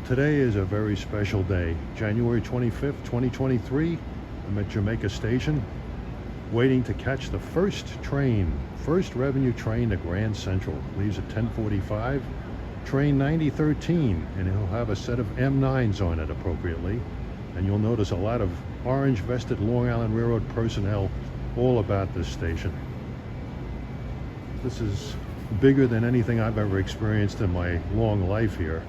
Today is a very special day. January 25th, 2023. I'm at Jamaica Station, waiting to catch the first revenue train to Grand Central. Leaves at 10:45. Train 9013, and it'll have a set of M9s on it appropriately. And you'll notice a lot of orange vested Long Island Railroad personnel all about this station. This is bigger than anything I've ever experienced in my long life here.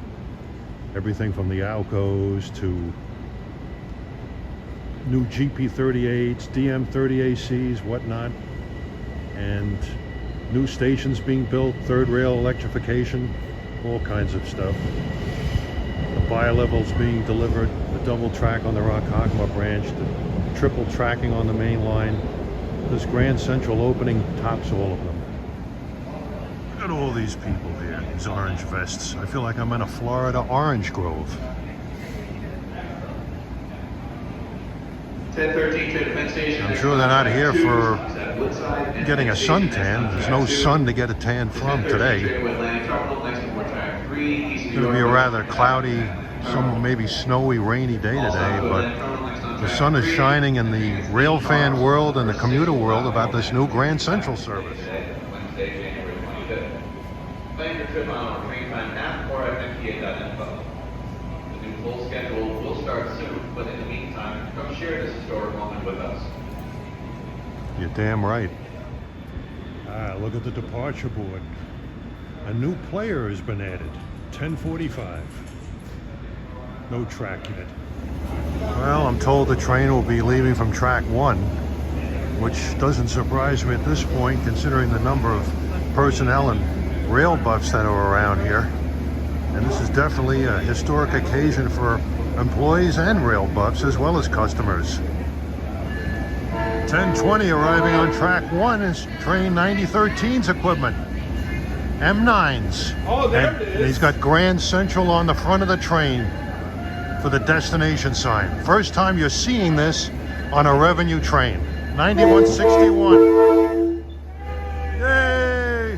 Everything from the Alcos to new GP38s, DM30ACs, whatnot, and new stations being built, third rail electrification, all kinds of stuff. The bi-levels being delivered, the double track on the Ronkonkoma branch, the triple tracking on the main line. This Grand Central opening tops all of them. Look at all these people here, these orange vests. I feel like I'm in a Florida orange grove. 1013 to Penn Station. I'm sure they're not here for getting a suntan. There's no sun to get a tan from today. It's going to be a rather cloudy, some maybe snowy, rainy day today, but the sun is shining in the Railfan world and the commuter world about this new Grand Central service. Plan your trip on Railfan app or at mta.info. The new full schedule will start soon, but in the meantime, come share this historic moment with us. You're damn right. Look at the departure board. A new player has been added. 10:45. No track yet. Well, I'm told the train will be leaving from track 1, which doesn't surprise me at this point, considering the number of personnel and rail buffs that are around here. And this is definitely a historic occasion for employees and rail buffs as well as customers. 10:20 arriving on track 1 is train 9013's equipment. M9s. Oh, there it And is. he's got Grand Central on the front of the train for the destination sign. First time you're seeing this on a revenue train. 9161. Yay!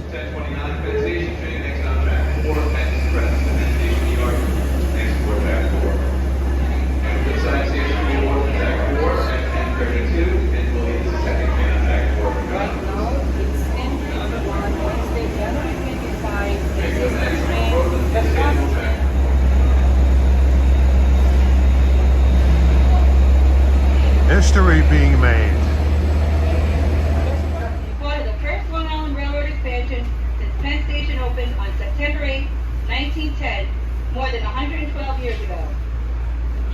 1029 Penn Station, train next on track 4, Penn Express, Penn Station, New York, next for track 4. And Woodside Station, New York, track 4 at 10:32, and will be the second train on track 4. History being made. Part of the first Long Island Railroad expansion since Penn Station opened on September 8, 1910, more than 112 years ago.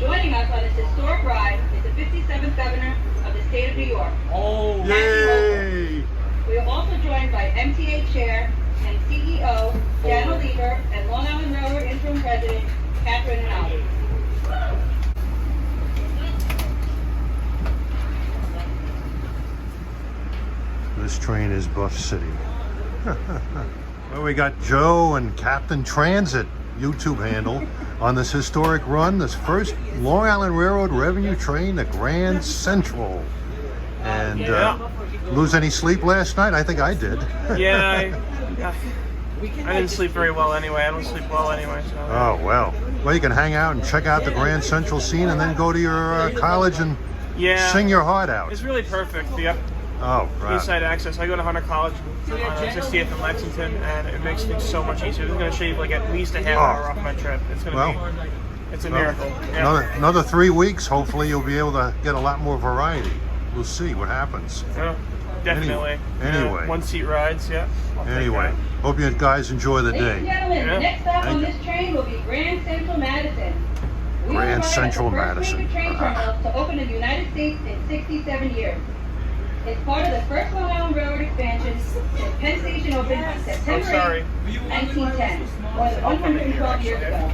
Joining us on this historic ride is the 57th Governor of the state of New York. Oh, Yay! We are also joined by MTA Chair and CEO Daniel LIRR and Long Island Railroad Interim President Catherine Rinaldi. This train is Buff City. Well, we got Joe and Captain Transit YouTube handle on this historic run, this first Long Island Railroad revenue train to Grand Central. And lose any sleep last night? I think I did. yeah, I didn't sleep very well anyway. I don't sleep well anyway. So. Oh, well. Well, you can hang out and check out the Grand Central scene and then go to your college and sing your heart out. It's really perfect. Yeah. Oh, right. Eastside access. I go to Hunter College on 60th in Lexington, and it makes things so much easier. It's going to shave like at least a half hour off my trip. It's going to be, it's a miracle. Yeah. Another 3 weeks, hopefully you'll be able to get a lot more variety. We'll see what happens. Yeah, definitely. Anyway. One seat rides, yeah. Anyway, hope you guys enjoy the Ladies and day. gentlemen, the next stop Thank on you. this train will be Grand Central Madison. We Grand were Central the first Madison. major train terminal to open in the United States in 67 years. It's part of the first Long Island Railroad expansion since Penn Station opened on September 8, 1910, more than 112 years ago.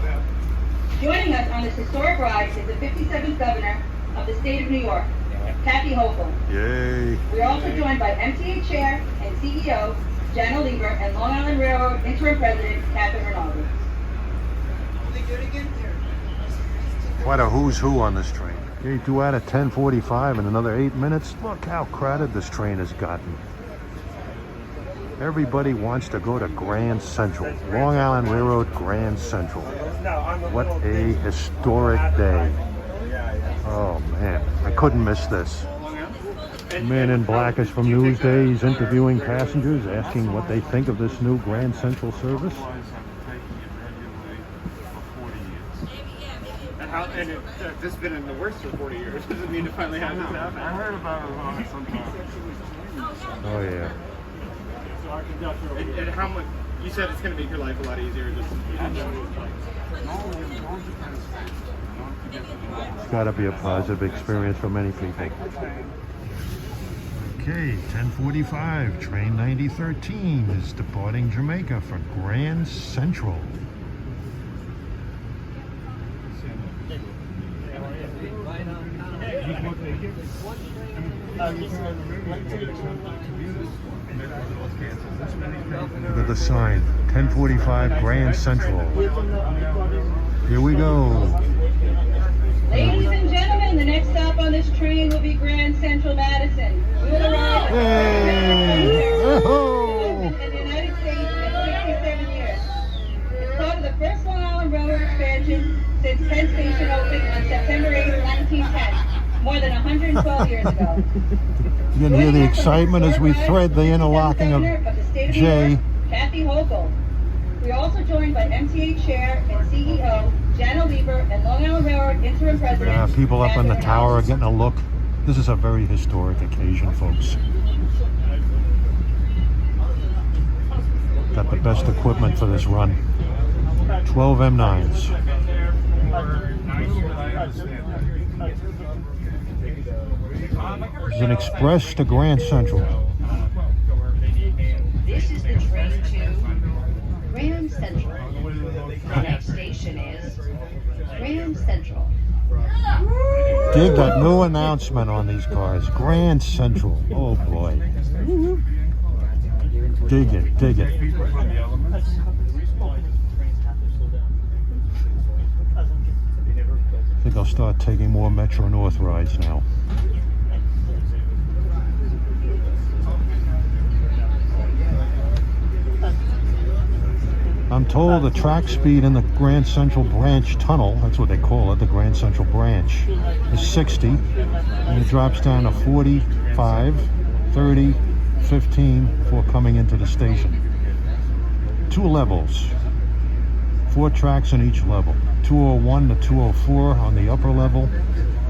Joining us on this historic ride is the 57th Governor of the state of New York, Kathy Hochul. Yay. We are also joined by MTA Chair and CEO Daniel LIRR and Long Island Railroad Interim President Catherine Rinaldi. Quite a who's who on this train. Okay, 2 out of 10:45 in another 8 minutes. Look how crowded this train has gotten. Everybody wants to go to Grand Central. Long Island Railroad Grand Central. What a historic day. Oh man, I couldn't miss this. The man in black is from Newsday. He's interviewing passengers, asking what they think of this new Grand Central service. And this has been in the worst for 40 years. Doesn't mean to finally have this happen. I heard about it sometimes. Oh yeah. And how much? You said it's going to make your life a lot easier. It's got to be a positive experience for many people. Okay, 10:45. Train 9013 is departing Jamaica for Grand Central. Look at the sign, 10:45 Grand Central. Here we go. Ladies and gentlemen, the next stop on this train will be Grand Central Madison. We will arrive Hey! Oh! in the United States in 67 years. It's part of the first Long Island Railroad expansion since Penn Station opened on September 8, 1910, more than 112 years ago. You can hear the excitement as we thread the interlocking of Jay. Kathy Hochul. We are also joined by MTA Chair and CEO Jan Lieber and Long Island Railroad Interim President. People up on the tower are getting a look. This is a very historic occasion, folks. Got the best equipment for this run. 12 M9s. It's an express to Grand Central. This is the train to Grand Central. The next station is Grand Central. Dig that new announcement on these cars. Grand Central. Oh boy. Dig it, dig it. I think I'll start taking more Metro North rides now. I'm told the track speed in the Grand Central Branch Tunnel, that's what they call it, the Grand Central Branch, is 60, and it drops down to 45, 30, 15 before coming into the station. 2 levels, 4 tracks in each level, 201 to 204 on the upper level,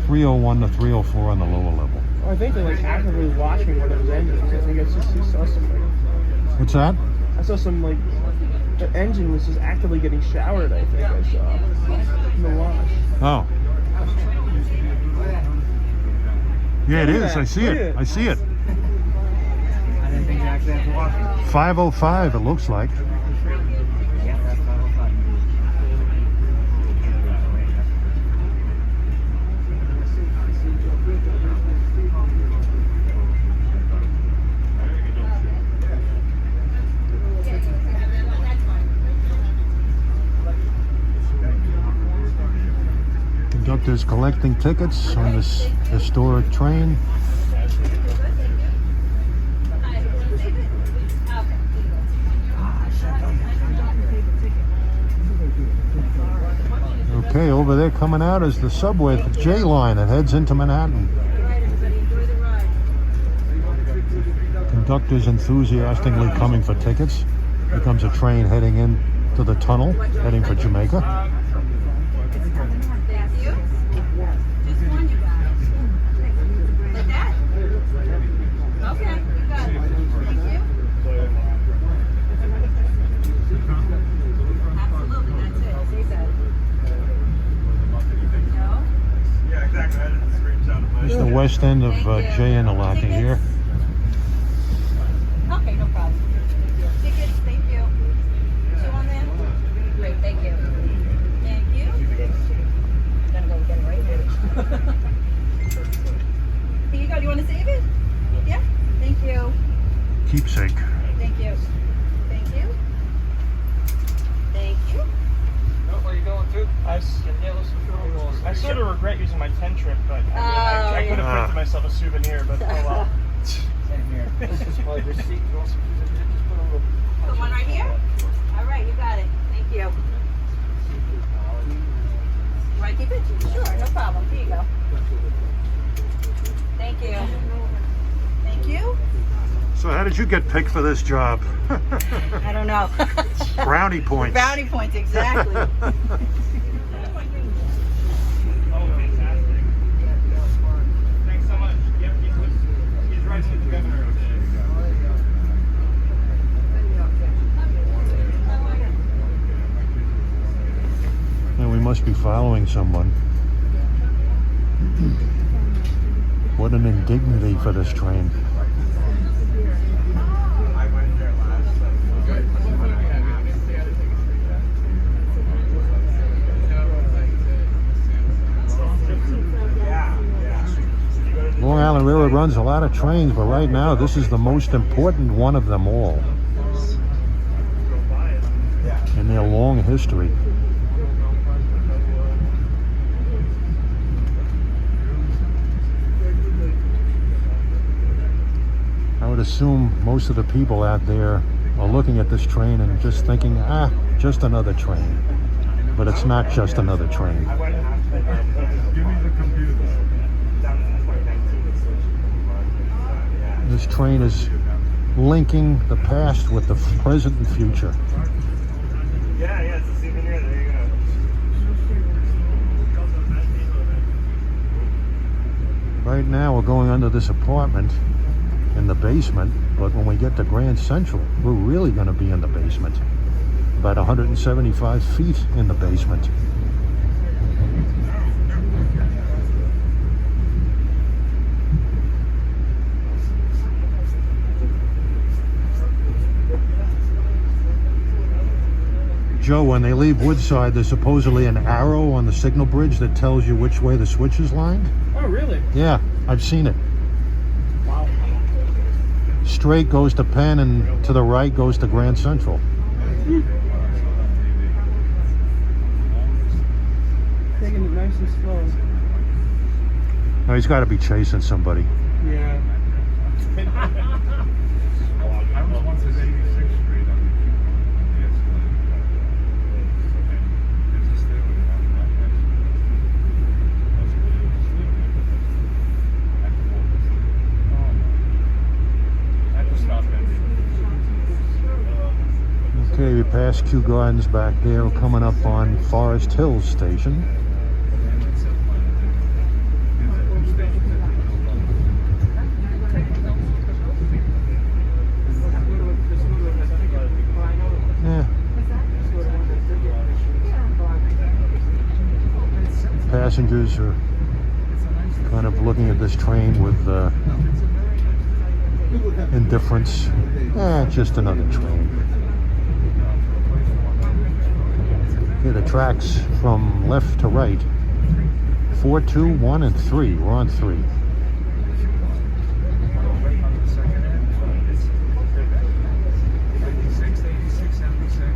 301 to 304 on the lower level. I think they're like actively watching one of those engines. I think it's just saw some like. What's that? I saw some like the engine was just actively getting showered. I think I saw in the wash. Oh. Yeah, it is. I see it. I see it. 505. It looks like. Conductors collecting tickets on this historic train. Okay, over there coming out is the subway, the J line that heads into Manhattan. Conductors enthusiastically coming for tickets. Here comes a train heading in to the tunnel, heading for Jamaica. This is the west end of J interlocking here. Okay, no problem. Tickets, thank you. 2 on there? Great, thank you. Thank you. I'm gonna go get it right here. Here you go. Do you want to save it? Yeah? Thank you. Keepsake. Thank you. Thank you. Thank you. Where are you going to? I sort of regret using my 10 trip, but I could have printed myself a souvenir, but oh well. Same here. Put one right here? All right, you got it. Thank you. Want to keep it? Sure, no problem. Here you go. Thank you. Thank you. So how did you get picked for this job? I don't know. Brownie points. Brownie points, exactly. Oh, fantastic. Thanks so much. Yep, he's right to the governor. And we must be following someone. What an indignity for this train. Long Island Railroad runs a lot of trains, but right now this is the most important one of them all in their long history. I would assume most of the people out there are looking at this train and just thinking, just another train. But it's not just another train. This train is linking the past with the present and future. Yeah, it's a souvenir. There you go. Right now we're going under this apartment in the basement, but when we get to Grand Central, we're really going to be in the basement. About 175 feet in the basement. Joe, when they leave Woodside, there's supposedly an arrow on the signal bridge that tells you which way the switch is lined. Oh, really? Yeah, I've seen it. Wow. Straight goes to Penn and to the right goes to Grand Central. Taking it nice and slow. Oh, he's got to be chasing somebody. Yeah. I was once at 86th Street on the escalator, and there's a stairway down that way. I had to walk this thing. Oh my. I had to stop everything. Okay, we passed Kew Gardens back there. We're coming up on Forest Hills Station. And it's up my, there's two stations that they built on. Yeah. Passengers are kind of looking at this train with indifference. Just another train. Okay, the tracks from left to right. 4, 2, 1, and 3. We're on 3. Right on the second end, it's 56, 86, 77.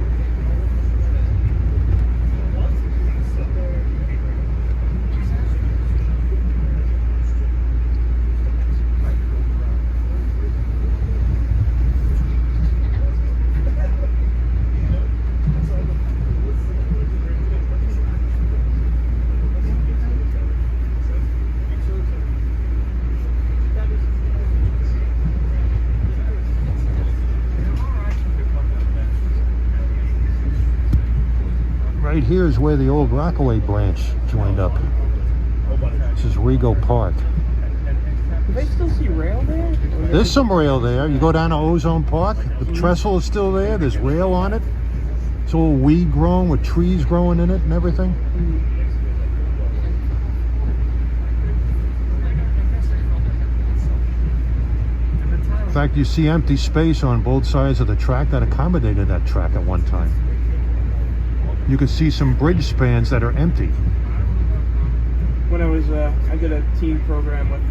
Right here is where the old Rockaway branch joined up. This is Rego Park. Do they still see rail there? There's some rail there. You go down to Ozone Park, the trestle is still there. There's rail on it. It's all weed grown with trees growing in it and everything. In fact, you see empty space on both sides of the track that accommodated that track at one time. You can see some bridge spans that are empty. When I was, I did a team program with,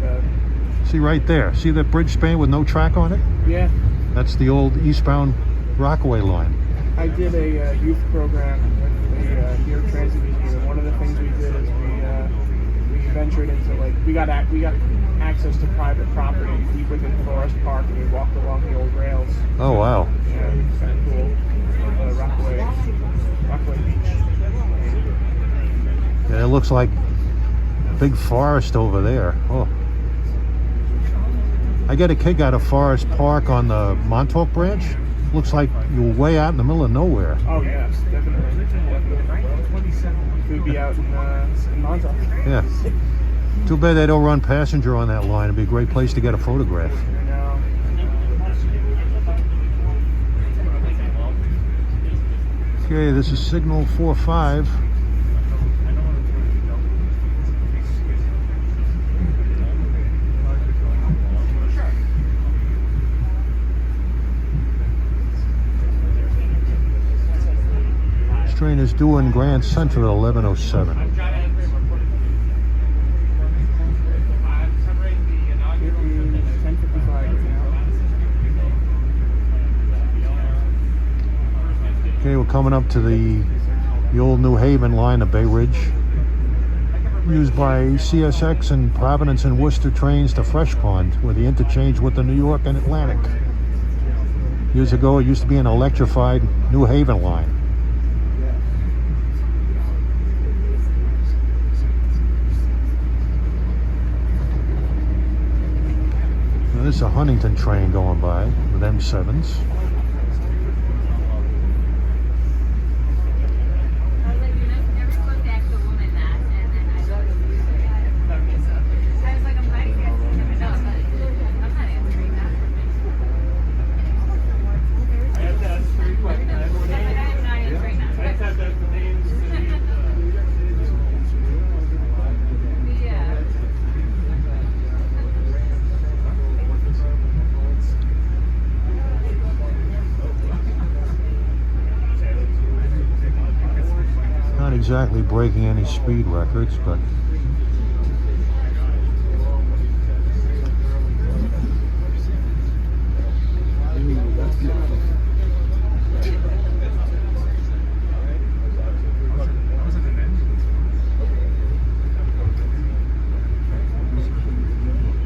See right there. See that bridge span with no track on it? yeah, That's the old eastbound Rockaway line. I did a youth program with the New York Transit Museum. And one of the things we did is we ventured into we got access to private property deep within Forest Park and we walked along the old rails. Oh, wow. Yeah, it's kind of cool. Rockaway Beach. Yeah, it looks like a big forest over there. Oh. I get a kick out of Forest Park on the Montauk branch. Looks like you're way out in the middle of nowhere. Oh, yes, definitely. We'd be out in Montauk. Yeah. Too bad they don't run passenger on that line. It'd be a great place to get a photograph. Okay, this is signal 45. This train is due in Grand Central at 11:07. Okay, we're coming up to the old New Haven line of Bay Ridge, used by CSX and Providence and Worcester trains to Fresh Pond, where the interchange with the New York and Atlantic. Years ago, it used to be an electrified New Haven line. Now, this is a Huntington train going by with M7s. Not exactly breaking any speed records, but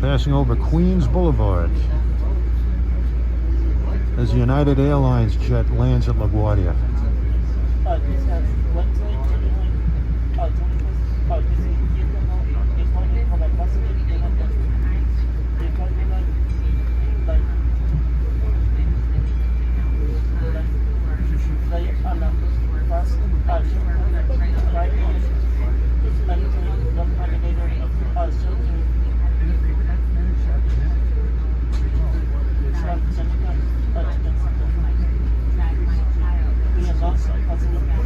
passing over Queens Boulevard as the United Airlines jet lands at LaGuardia.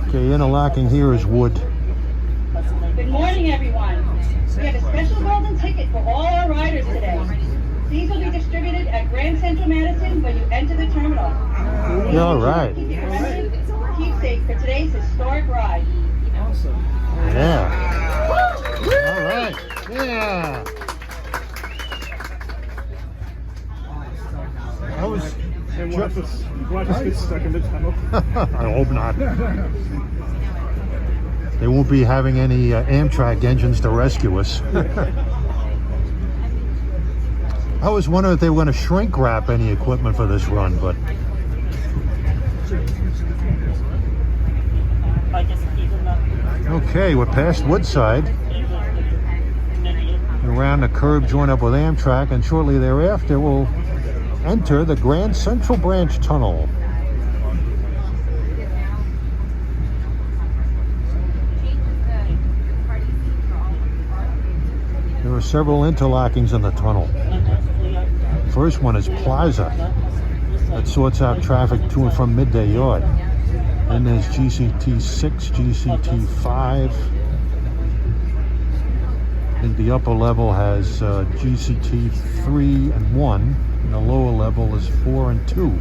Okay, interlocking here is Wood. Good morning, everyone. We have a special golden ticket for all our riders today. These will be distributed at Grand Central Madison when you enter the terminal. Yeah, all right. Keep your permanent keepsake for today's historic ride. Awesome. Yeah. All right. Yeah. I was. And watch us get stuck in the tunnel. I hope not. They won't be having any Amtrak engines to rescue us. I was wondering if they were going to shrink wrap any equipment for this run, but okay, we're past Woodside. Around the curb, join up with Amtrak, and shortly thereafter we'll enter the Grand Central Branch Tunnel. There are several interlockings in the tunnel. First one is Plaza, that sorts out traffic to and from Midday Yard. Then there's GCT 6, GCT 5. I think the upper level has GCT 3 and 1, and the lower level is 4 and 2.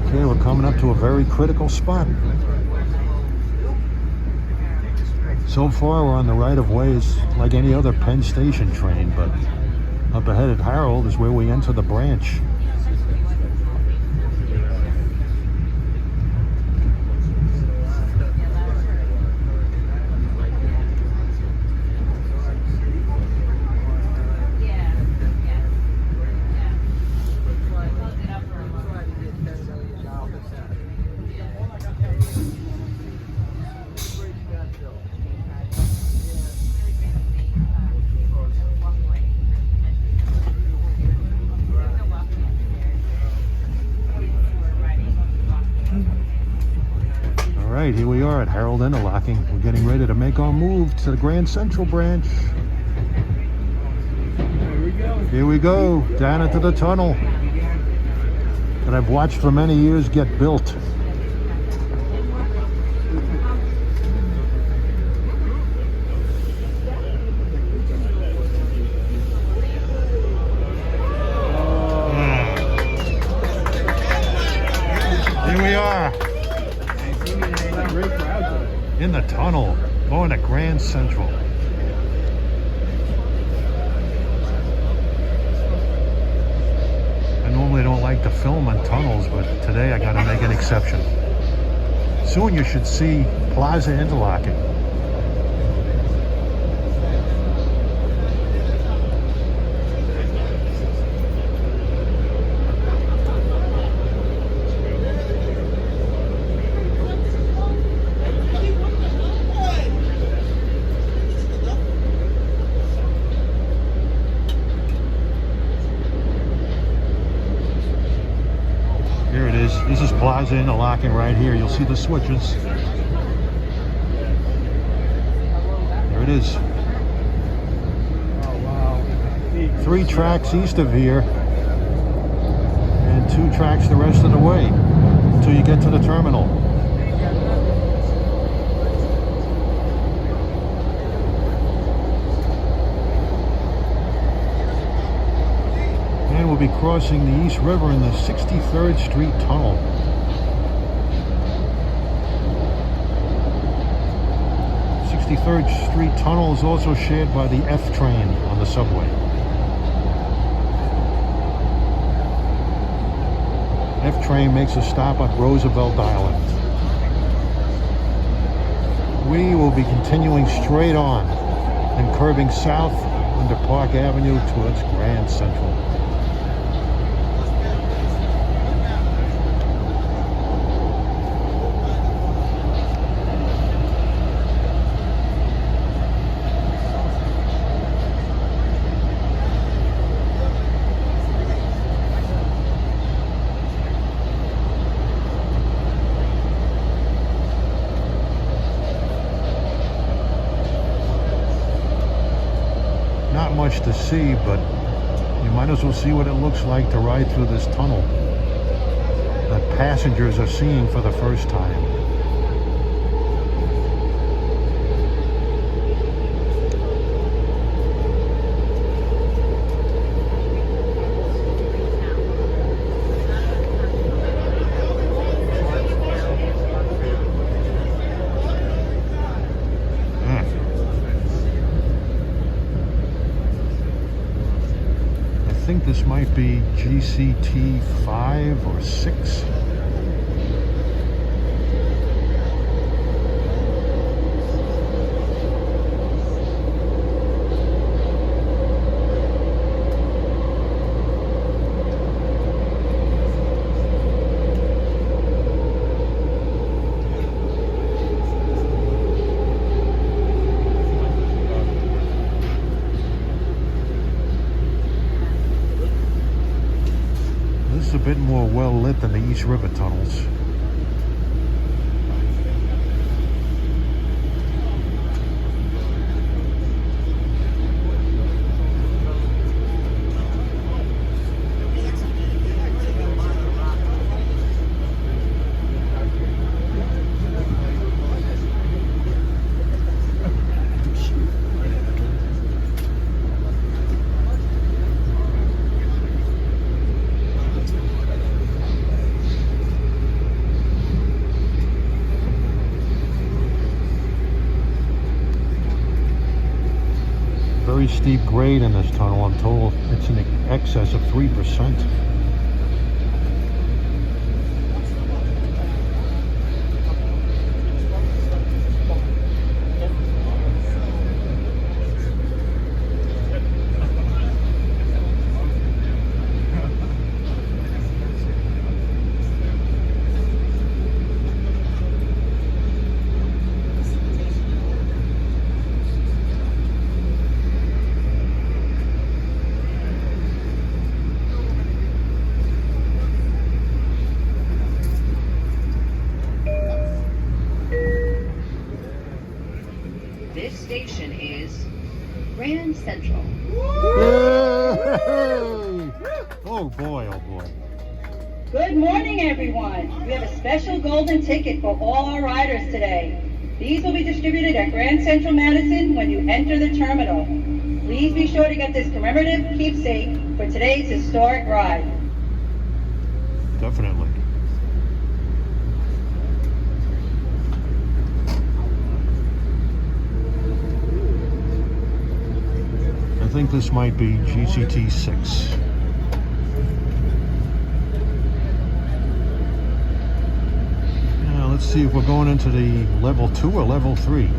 Okay, we're coming up to a very critical spot. So far, we're on the right of ways like any other Penn Station train, but up ahead at Harold is where we enter the branch. right, here we are at Harold Interlocking. We're getting ready to make our move to the Grand Central branch. Here we go, down into the tunnel that I've watched for many years get built. Here we are in the tunnel going to Grand Central. I normally don't like to film on tunnels, but today I gotta make an exception. Soon you should see Plaza Interlocking. Here it is. This is Plaza Interlocking right here. You'll see the switches. There it is. 3 tracks east of here and 2 tracks the rest of the way until you get to the terminal. And we'll be crossing the East River in the 63rd Street Tunnel. The 63rd Street Tunnel is also shared by the F train on the subway. F train makes a stop at Roosevelt Island. We will be continuing straight on and curving south under Park Avenue towards Grand Central. Not much to see, but you might as well see what it looks like to ride through this tunnel that passengers are seeing for the first time. I think this might be GCT 5 or 6. This is a bit more well lit than the East River tunnels. Very steep grade in this tunnel. I'm told it's in excess of 3%. nearest station is Grand Central. Yay! Oh boy, oh boy. Good morning, everyone. We have a special golden ticket for all our riders today. These will be distributed at Grand Central Madison when you enter the terminal. Please be sure to get this commemorative keepsake for today's historic ride. Definitely. I think this might be GCT 6. Now let's see if we're going into the level 2 or level 3.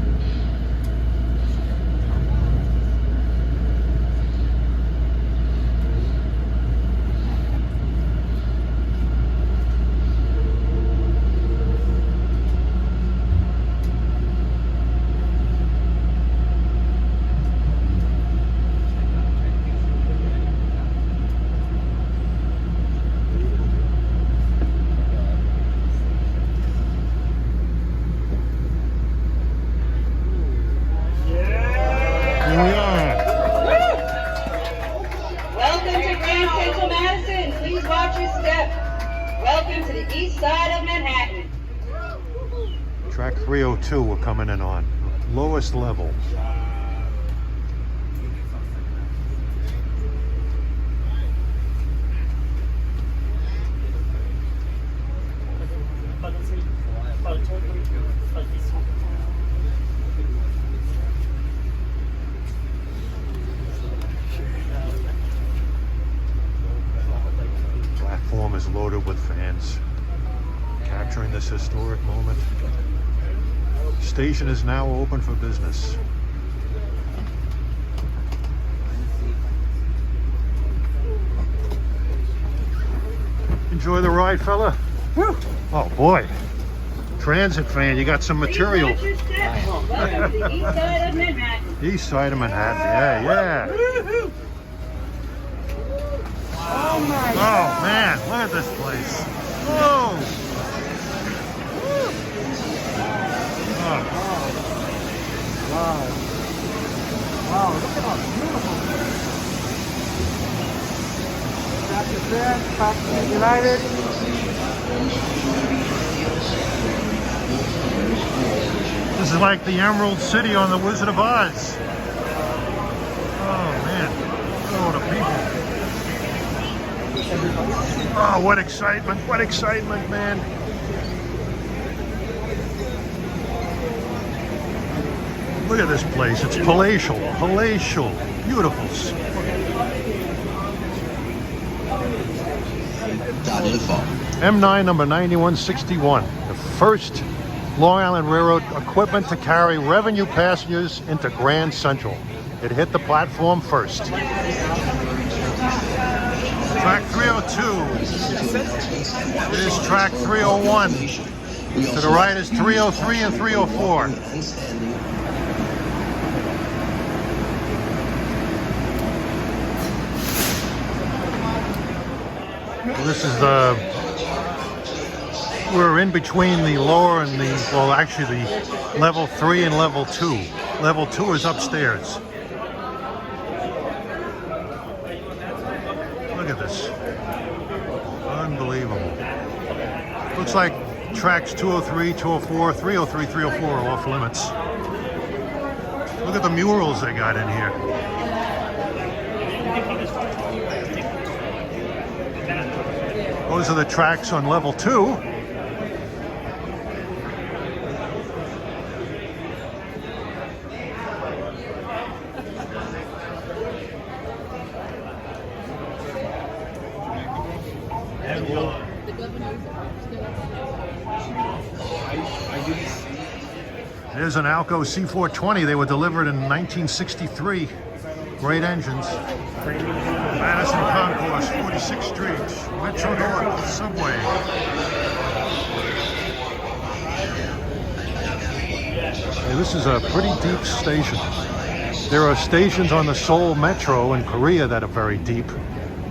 Welcome to Grand Central Madison. Please watch your step. Welcome to the east side of Manhattan. Track 302 we're coming in on. Lowest level. Platform is loaded with fans, capturing this historic moment. Station is now open for business. Enjoy the ride, fella. Woo. Oh boy, transit fan, you got some material. Please watch your step. Welcome to the east side of Manhattan. East side of Manhattan, yeah. Oh my Oh man, look at this place. Whoa. Oh. Wow, look at how beautiful this is. United. This is like the Emerald City on the Wizard of Oz. Oh man, look at all the people. Oh, what excitement, man. Look at this place, it's palatial, beautiful. M9 number 9161, the first Long Island Railroad equipment to carry revenue passengers into Grand Central. It hit the platform first. Track 302 is track 301. To the right is 303 and 304. This is the, we're in between the lower and the, well actually the level 3 and level 2. Level 2 is upstairs. Look at this. Unbelievable. Looks like tracks 203, 204, 303, 304 are off limits. Look at the murals they got in here. Those are the tracks on level 2. There's an Alco C420. They were delivered in 1963. Great engines. Madison Concourse, 46th Street, Metro North, Subway. Hey, this is a pretty deep station. There are stations on the Seoul Metro in Korea that are very deep,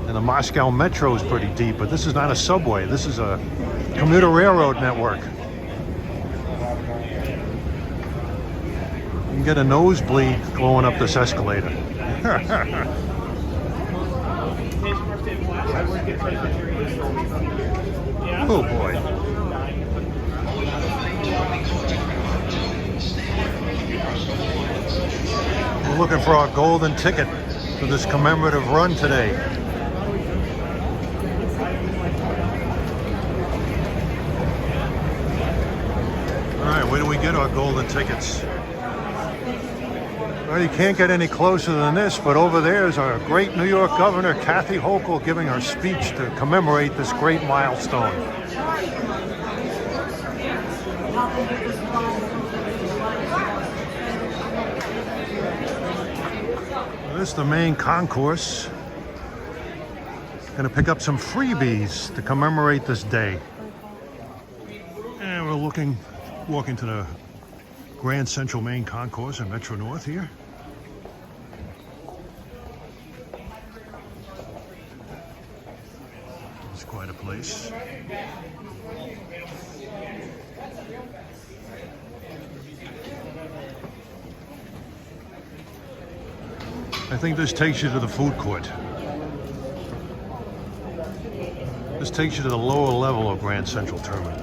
and the Moscow Metro is pretty deep, but this is not a subway. This is a commuter railroad network. You can get a nosebleed going up this escalator. Oh boy. We're looking for our golden ticket for this commemorative run today. All right, where do we get our golden tickets? Well, you can't get any closer than this, but over there is our great New York Governor, Kathy Hochul, giving her speech to commemorate this great milestone. This is the main concourse. Gonna pick up some freebies to commemorate this day. And we're walking to the Grand Central main concourse in Metro North here. It's quite a place. I think this takes you to the food court. This takes you to the lower level of Grand Central Terminal.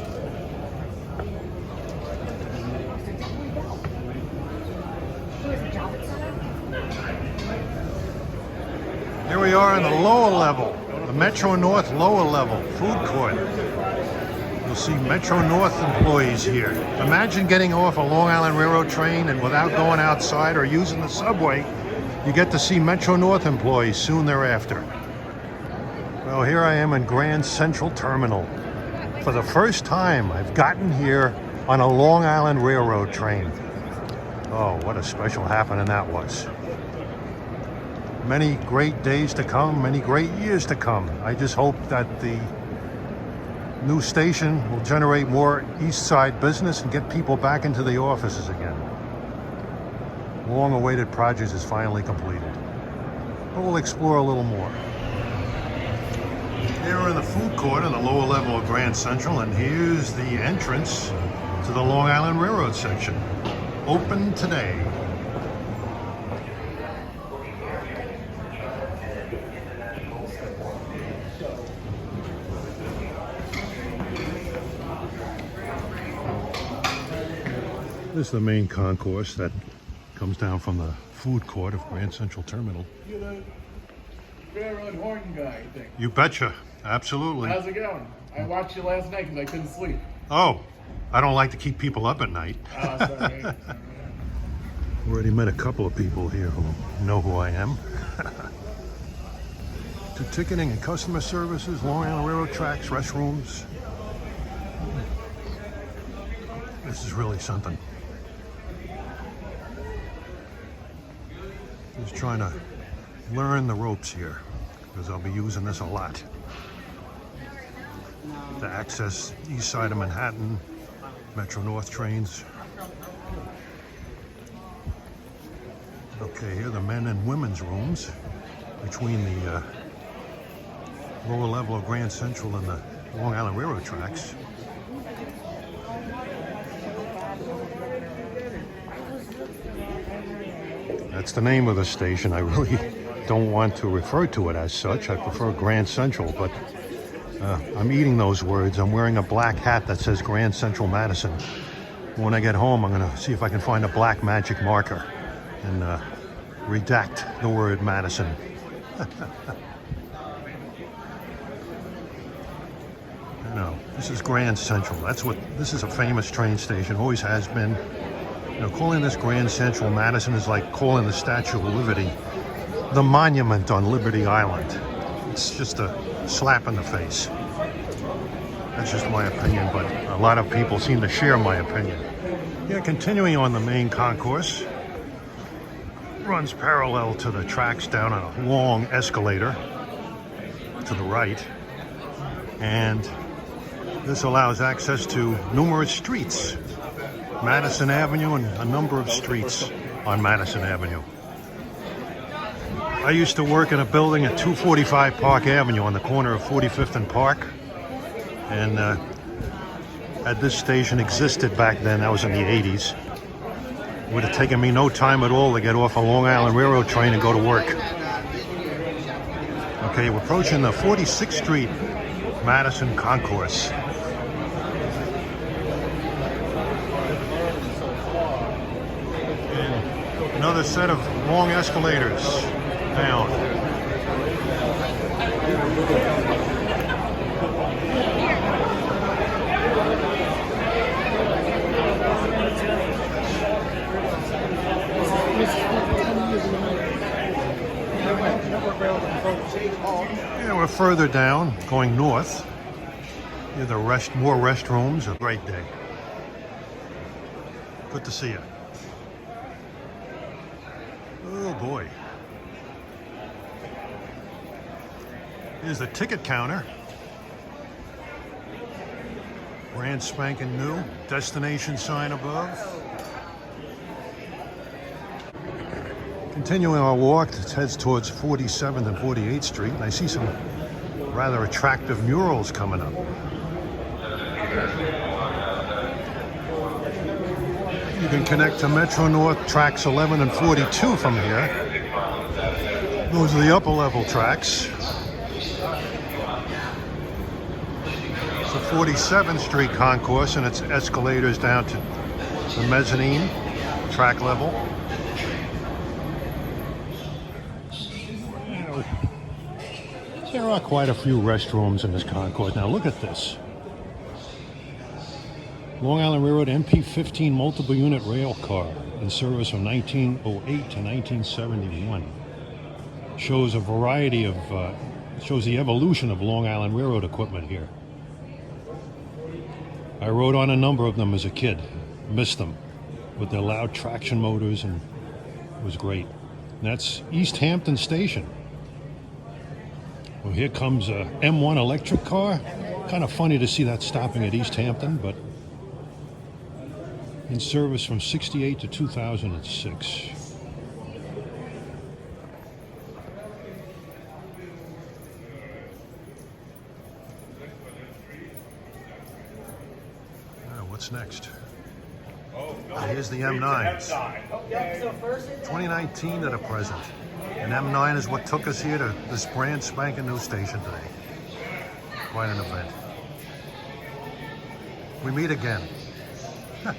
Here we are in the lower level, the Metro North lower level food court. You'll see Metro North employees here. Imagine getting off a Long Island Railroad train and without going outside or using the subway, you get to see Metro North employees soon thereafter. Well, here I am in Grand Central Terminal. For the first time, I've gotten here on a Long Island Railroad train. Oh, what a special happening that was. Many great days to come, many great years to come. I just hope that the new station will generate more East Side business and get people back into the offices again. Long-awaited project is finally completed. But we'll explore a little more. Here we're in the food court on the lower level of Grand Central, and here's the entrance to the Long Island Railroad section. Open today. This is the main concourse that comes down from the food court of Grand Central Terminal. You're the railroad horn guy, I think. You betcha. Absolutely. How's it going? I watched you last night because I couldn't sleep. Oh, I don't like to keep people up at night. Oh, sorry. Already met a couple of people here who know who I am. To ticketing and customer services, Long Island Railroad tracks, restrooms. This is really something. Just trying to learn the ropes here because I'll be using this a lot to access east side of Manhattan, Metro North trains. Okay, here are the men and women's rooms between the lower level of Grand Central and the Long Island Railroad tracks. That's the name of the station. I really don't want to refer to it as such. I prefer Grand Central, but I'm eating those words. I'm wearing a black hat that says Grand Central Madison. When I get home, I'm going to see if I can find a black magic marker and redact the word Madison. No, this is Grand Central. This is a famous train station, always has been. You know, calling this Grand Central Madison is like calling the Statue of Liberty the monument on Liberty Island. It's just a slap in the face. That's just my opinion, but a lot of people seem to share my opinion. Yeah, continuing on the main concourse, runs parallel to the tracks down on a long escalator to the right, and this allows access to numerous streets. Madison Avenue and a number of streets on Madison Avenue. I used to work in a building at 245 Park Avenue on the corner of 45th and Park, and this station existed back then. That was in the 80s, It would have taken me no time at all to get off a Long Island Railroad train and go to work. Okay, we're approaching the 46th Street Madison Concourse. And another set of long escalators down. Yeah, we're further down, going north. Near the more restrooms. A great day. Good to see you. Oh boy. Here's the ticket counter. Brand spanking new. Destination sign above. Continuing our walk, it heads towards 47th and 48th Street, and I see some rather attractive murals coming up. You can connect to Metro North tracks 11 and 42 from here. Those are the upper level tracks. It's the 47th Street concourse, and it's escalators down to the mezzanine track level. There are quite a few restrooms in this concourse. Now look at this. Long Island Railroad MP15 multiple unit rail car in service from 1908 to 1971. Shows a variety of, shows the evolution of Long Island Railroad equipment here. I rode on a number of them as a kid. Missed them with their loud traction motors, and it was great. And that's East Hampton Station. Well, here comes a M1 electric car. Kind of funny to see that stopping at East Hampton, but in service from 68 to 2006. What's next? Here's the M9s. 2019 to the present. And M9 is what took us here to this brand spanking new station today. Quite an event. We meet again. All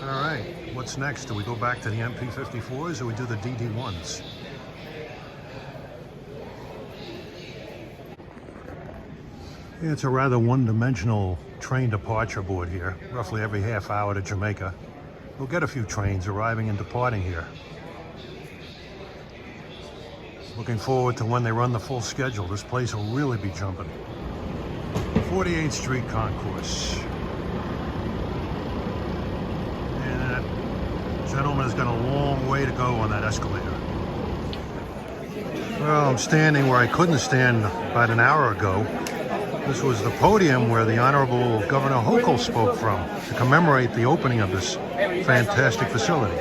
right, what's next? Do we go back to the MP54s or we do the DD1s? Yeah, it's a rather one-dimensional train departure board here, roughly every half hour to Jamaica. We'll get a few trains arriving and departing here. Looking forward to when they run the full schedule. This place will really be jumping. 48th Street Concourse. And that gentleman has got a long way to go on that escalator. Well, I'm standing where I couldn't stand about an hour ago. This was the podium where the Honorable Governor Hochul spoke from to commemorate the opening of this fantastic facility.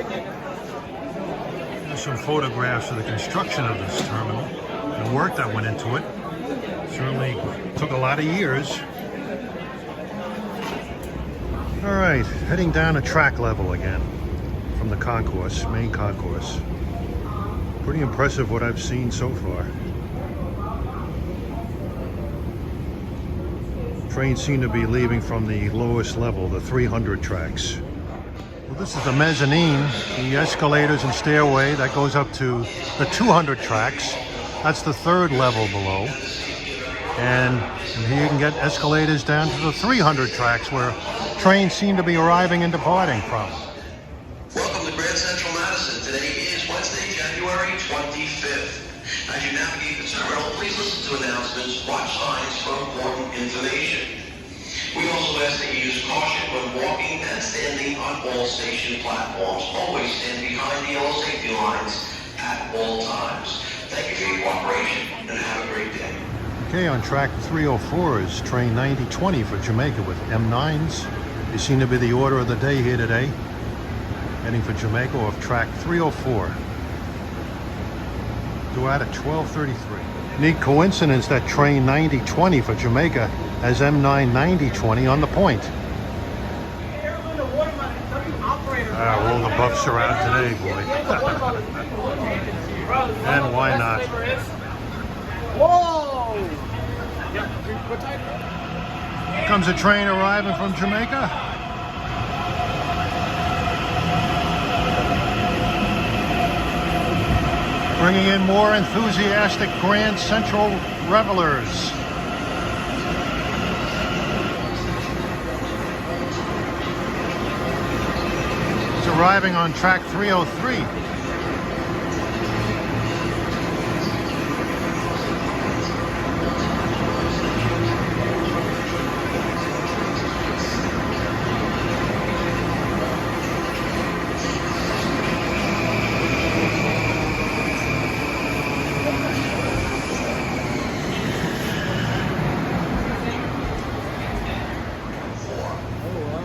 There's some photographs of the construction of this terminal, the work that went into it. Certainly took a lot of years. All right, heading down to track level again from the concourse, main concourse. Pretty impressive what I've seen so far. Trains seem to be leaving from the lowest level, the 300 tracks. Well, this is the mezzanine, the escalators and stairway that goes up to the 200 tracks. That's the third level below. And here you can get escalators down to the 300 tracks where trains seem to be arriving and departing from. Welcome to Grand Central Madison. Today is Wednesday, January 25th. As you navigate the terminal, please listen to announcements, watch signs for important information. We also ask that you use caution when walking and standing on all station platforms. Always stand behind the yellow safety lines at all times. Thank you for your cooperation and have a great day. Okay, on track 304 is train 9020 for Jamaica with M9s. They seem to be the order of the day here today. Heading for Jamaica off track 304. Due out at 12:33. Neat coincidence that train 9020 for Jamaica has M9 9020 on the point. All the buffs are out today, boy. And why not? Whoa! Here comes a train arriving from Jamaica. Bringing in more enthusiastic Grand Central revelers. It's arriving on track 303.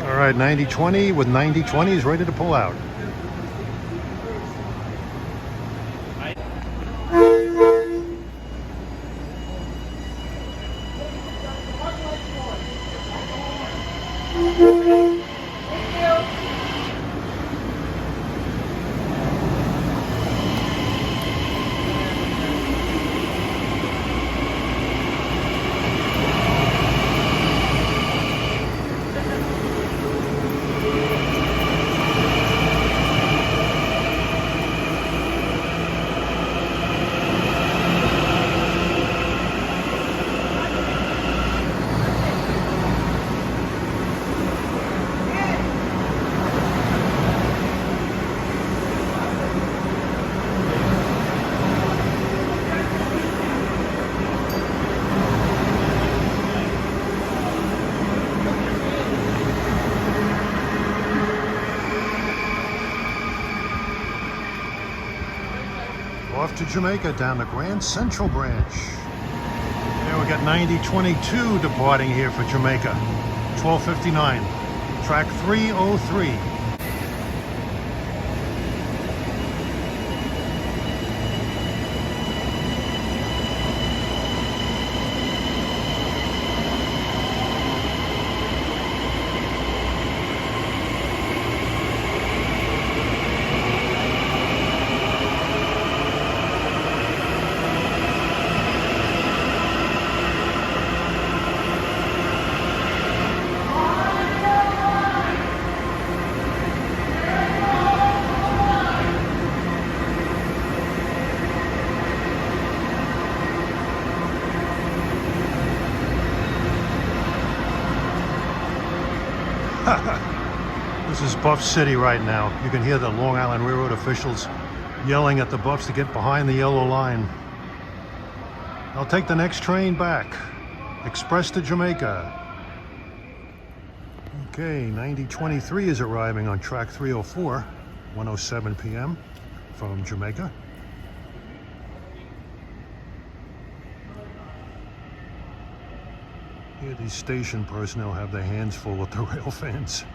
All right, 9020 with 9020 is ready to pull out. Off to Jamaica down the Grand Central branch. There we got 9022 departing here for Jamaica. 12:59. Track 303. This is Buff City right now. You can hear the Long Island Railroad officials yelling at the Buffs to get behind the yellow line. I'll take the next train back. Express to Jamaica. Okay, 9023 is arriving on track 304, 1:07 p.m. from Jamaica. Here, these station personnel have their hands full with the Railfans.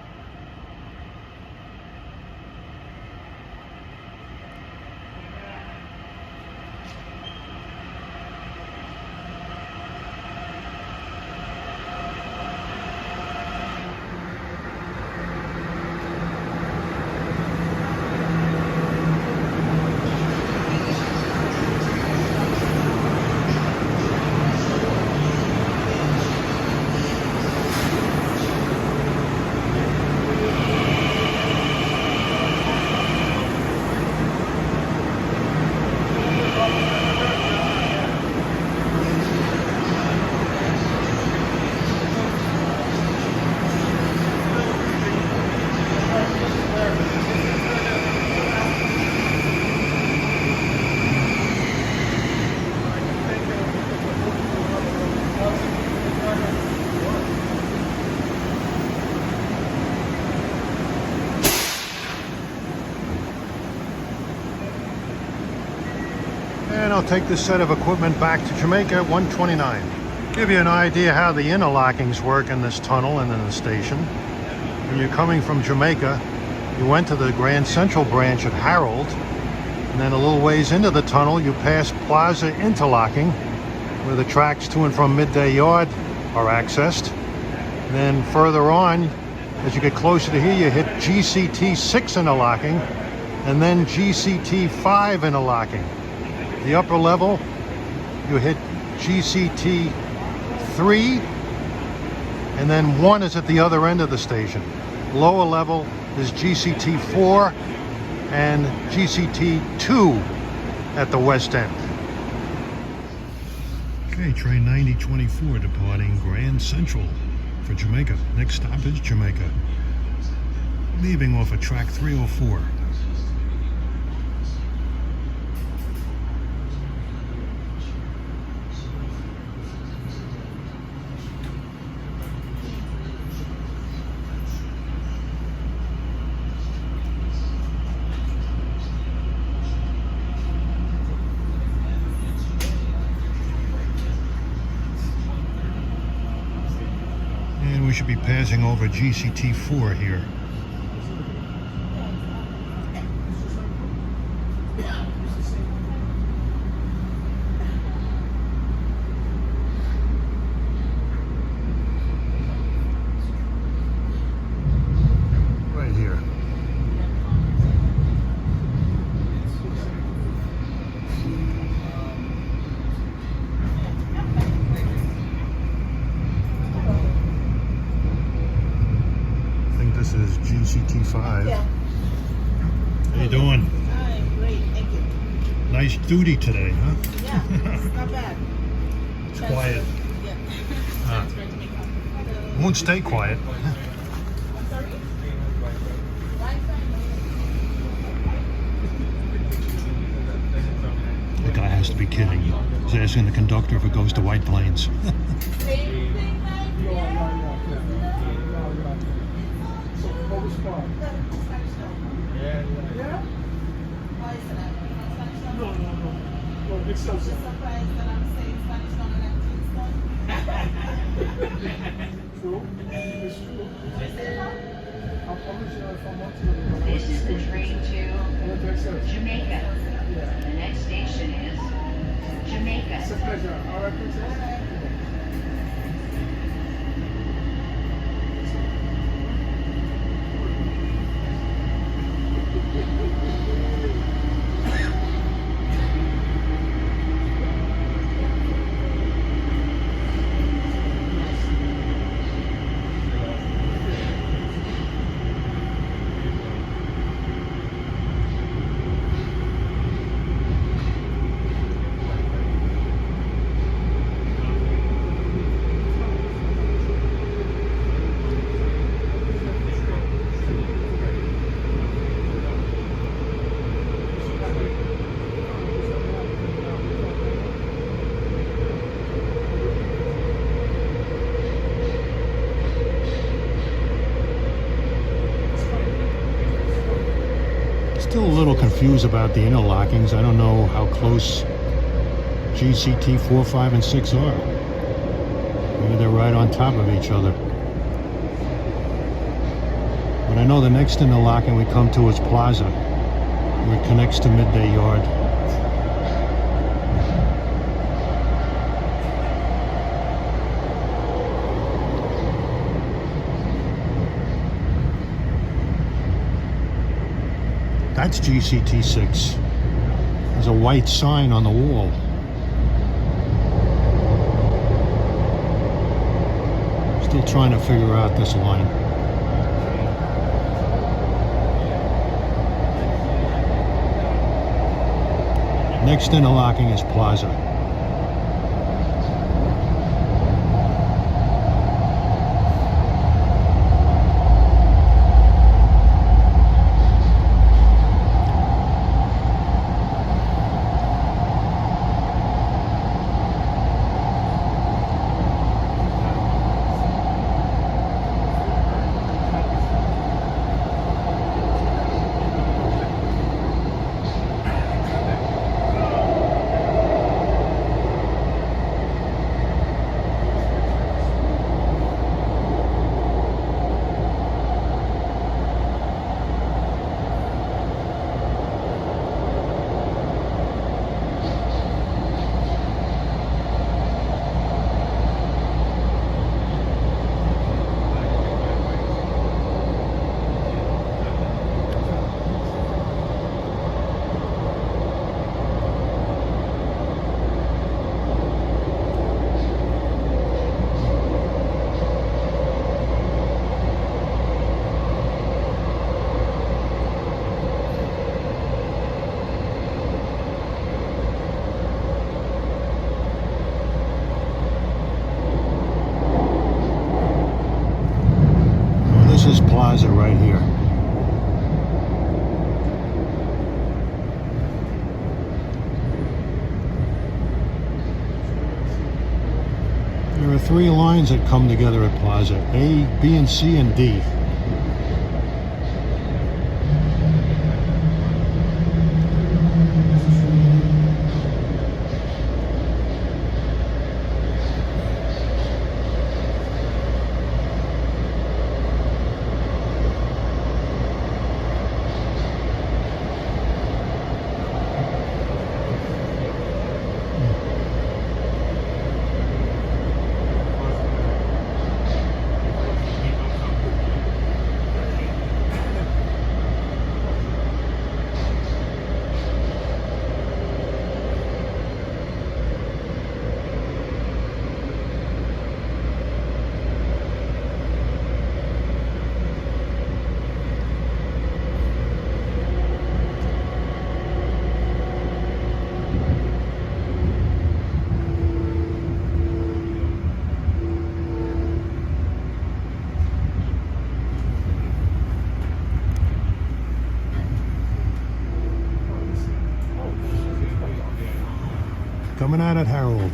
And I'll take this set of equipment back to Jamaica at 1:29. Give you an idea how the interlockings work in this tunnel and in the station. When you're coming from Jamaica, you went to the Grand Central branch at Harold, and then a little ways into the tunnel you pass Plaza Interlocking, where the tracks to and from Midday Yard are accessed. Then further on, as you get closer to here, you hit GCT 6 interlocking, and then GCT 5 interlocking. The upper level, you hit GCT 3, and then 1 is at the other end of the station. Lower level is GCT 4 and GCT 2 at the west end. Okay, train 9024 departing Grand Central for Jamaica. Next stop is Jamaica. Leaving off of track 304. And we should be passing over GCT 4 here. Right here. This is GCT 5. Yeah. How you doing? Hi, great, thank you. Nice duty today, huh? Yeah, it's not bad. It's quiet. Yeah. Won't stay quiet. The guy has to be kidding. He's asking the conductor if it goes to White Plains. This is the train to Jamaica. The next station is Jamaica. It's a pleasure. All right, princess. Still a little confused about the interlockings. I don't know how close GCT 4, 5, and 6 are. Maybe they're right on top of each other. But I know the next interlocking we come to is Plaza, where it connects to Midday Yard. That's GCT 6. There's a white sign on the wall. Still trying to figure out this line. Next interlocking is Plaza. There are 3 lines that come together at Plaza: A, B, and C, and D. Coming out at Harold.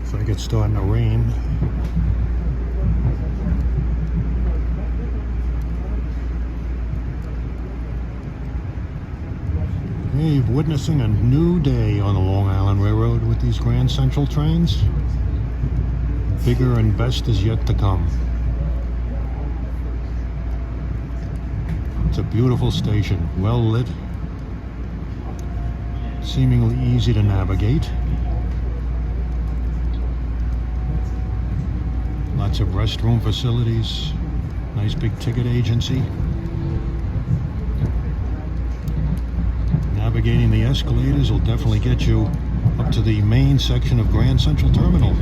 So I get starting to rain. Hey, you're witnessing a new day on the Long Island Railroad with these Grand Central trains. Bigger and best is yet to come. It's a beautiful station, well lit, seemingly easy to navigate. Lots of restroom facilities, nice big ticket agency. Navigating the escalators will definitely get you up to the main section of Grand Central Terminal.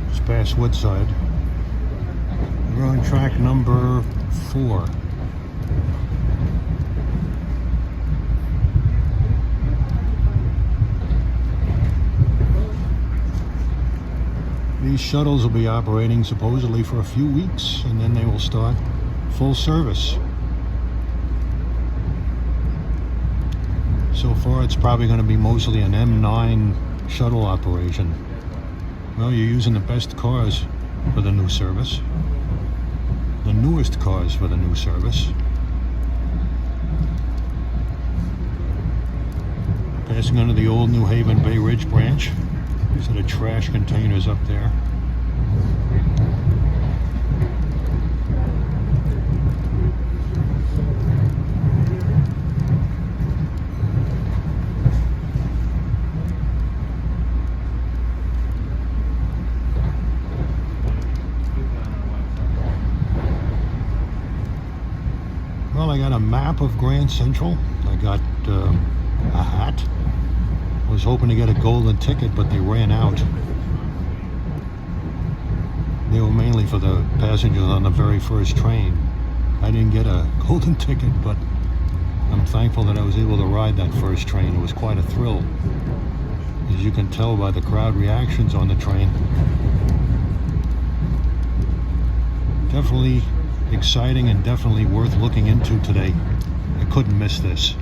Just past Woodside. We're on track number 4. These shuttles will be operating supposedly for a few weeks, and then they will start full service. So far it's probably going to be mostly an M9 shuttle operation. Well, you're using the best cars for the new service, the newest cars for the new service. Passing under the old New Haven Bay Ridge branch. These are the trash containers up there. Well, I got a map of Grand Central. I got a hat. I was hoping to get a golden ticket, but they ran out. They were mainly for the passengers on the very first train. I didn't get a golden ticket, but I'm thankful that I was able to ride that first train. It was quite a thrill, as you can tell by the crowd reactions on the train. Definitely exciting and definitely worth looking into today. I couldn't miss this.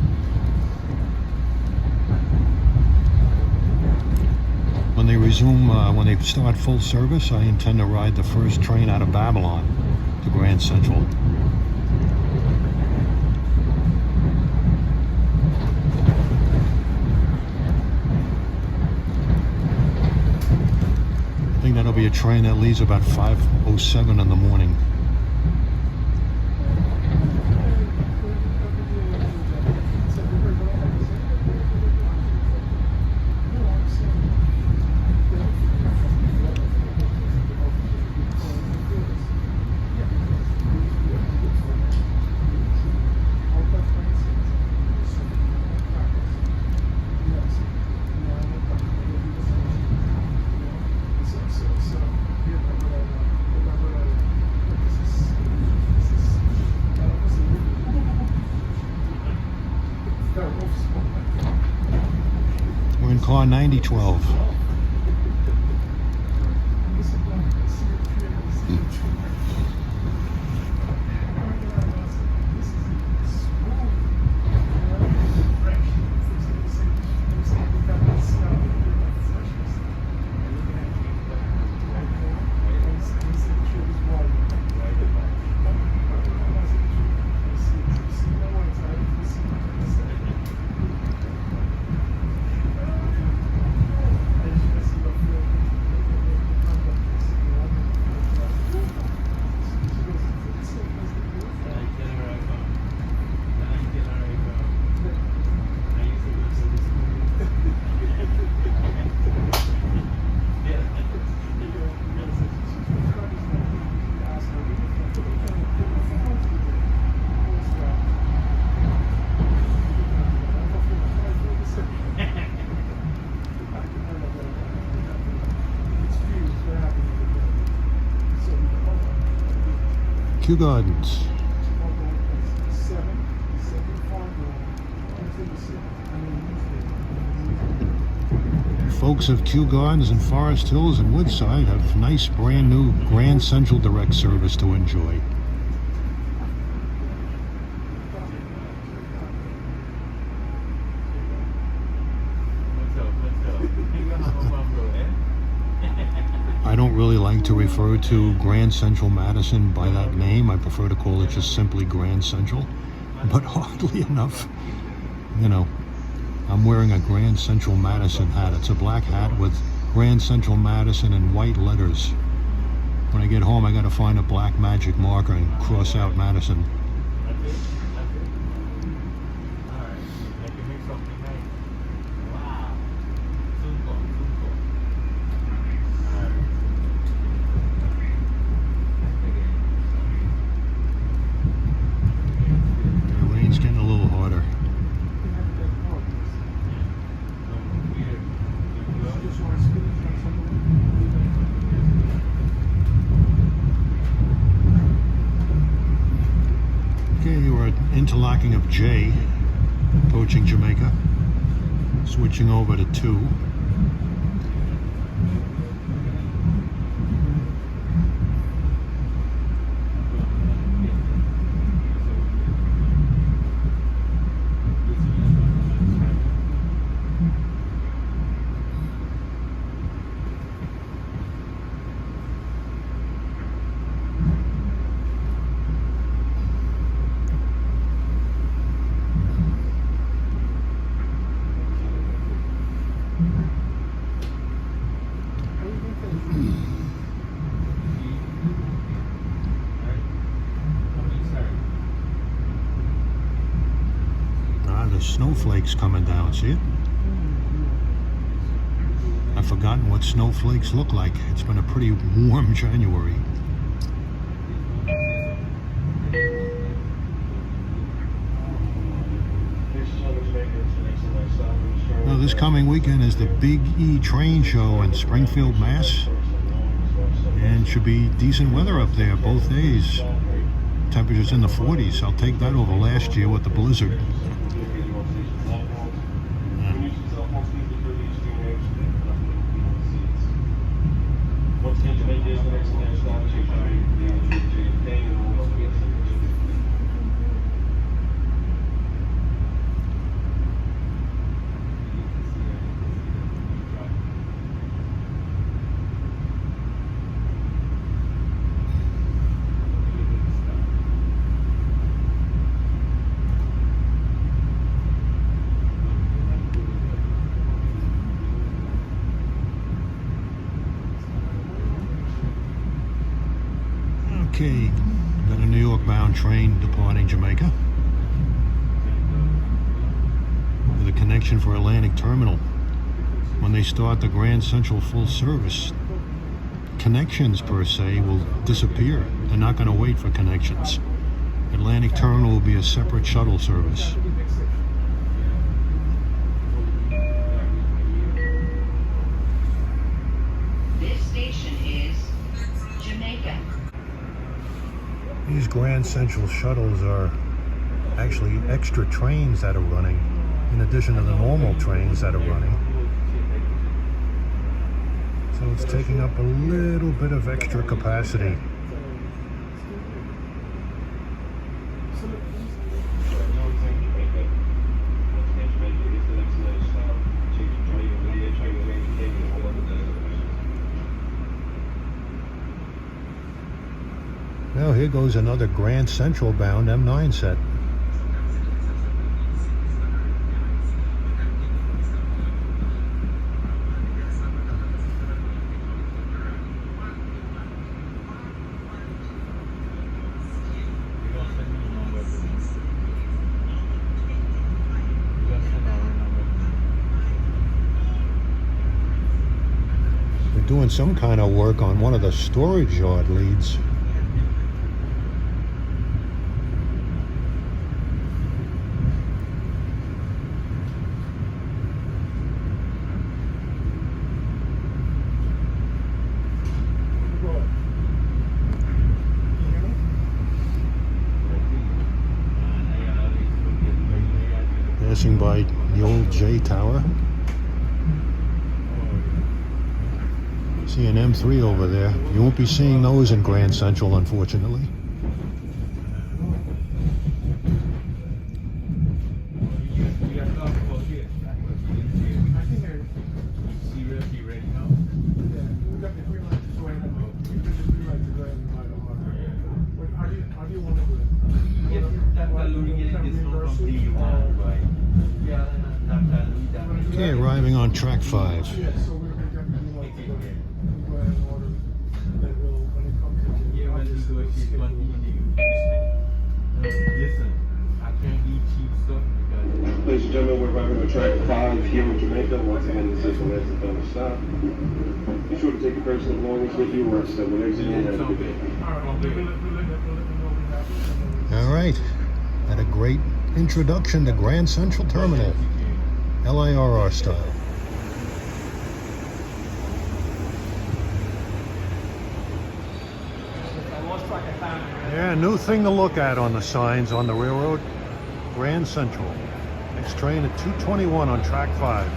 When they resume, when they start full service, I intend to ride the first train out of Babylon to Grand Central. That'll be a train that leaves about 5:07 in the morning. We're in car 9012. Kew Gardens. Folks of Kew Gardens and Forest Hills and Woodside have nice brand new Grand Central Direct service to enjoy. I don't really like to refer to Grand Central Madison by that name. I prefer to call it just simply Grand Central. But oddly enough, you know, I'm wearing a Grand Central Madison hat. It's a black hat with Grand Central Madison in white letters. When I get home, I gotta find a black magic marker and cross out Madison. Interlocking of J, approaching Jamaica, switching over to 2. Snowflakes coming down, see it? I've forgotten what snowflakes look like. It's been a pretty warm January. Now, this coming weekend is the Big E train show in Springfield, Mass. And should be decent weather up there both days. Temperatures in the 40s. I'll take that over last year with the blizzard. Okay, got a New York bound train departing Jamaica with a connection for Atlantic Terminal. When they start the Grand Central full service, connections per se will disappear. They're not going to wait for connections. Atlantic Terminal will be a separate shuttle service. This station is Jamaica. These Grand Central shuttles are actually extra trains that are running, in addition to the normal trains that are running. So it's taking up a little bit of extra capacity. Now here goes another Grand Central bound M9 set. They're doing some kind of work on one of the storage yard leads. Passing by the old J Tower. See an M3 over there. You won't be seeing those in Grand Central, unfortunately. Okay, arriving on track 5. Ladies and gentlemen, we're arriving on track 5 here in Jamaica. Once again, this is the last and final stop. Be sure to take your personal belongings with you. We're exiting. Have a good day. All right, had a great introduction to Grand Central Terminal, LIRR style. Yeah, new thing to look at on the signs on the railroad, Grand Central. Next train at 2:21 on track 5.